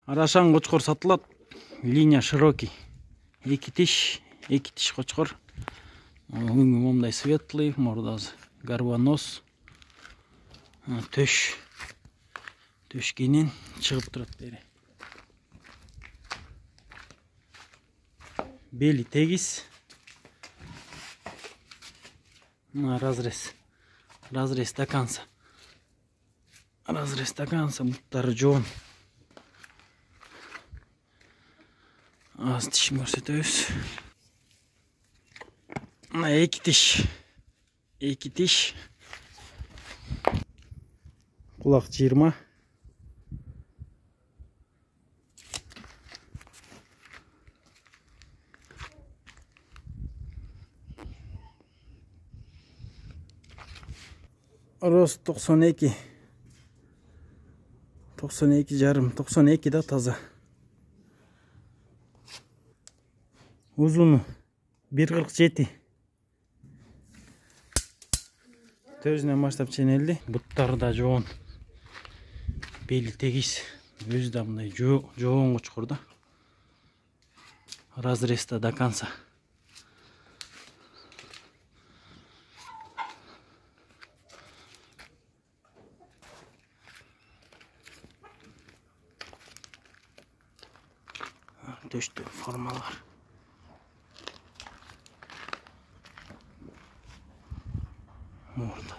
Арашан кочкор сатылат. Линия широкий. Эки тиш кочкор. Өңү момдай светлый, мордасы гарбаноз. Төшкенен чыгып турат бери. Бели тегиз. Разрез стаканса. Буттары жоон. Аз тишин көрсөтөбүз. Эки тиш. Кулак 20. Рост 92. 92 жарым, 92 да таза. Uzunu 1.47. Төзүнөн баштап ченелди. Буттары да жоон. Бели тегиз. Өзү да мындай жоон кочкор да. Разреста до конца. Төштө формалар. Морда.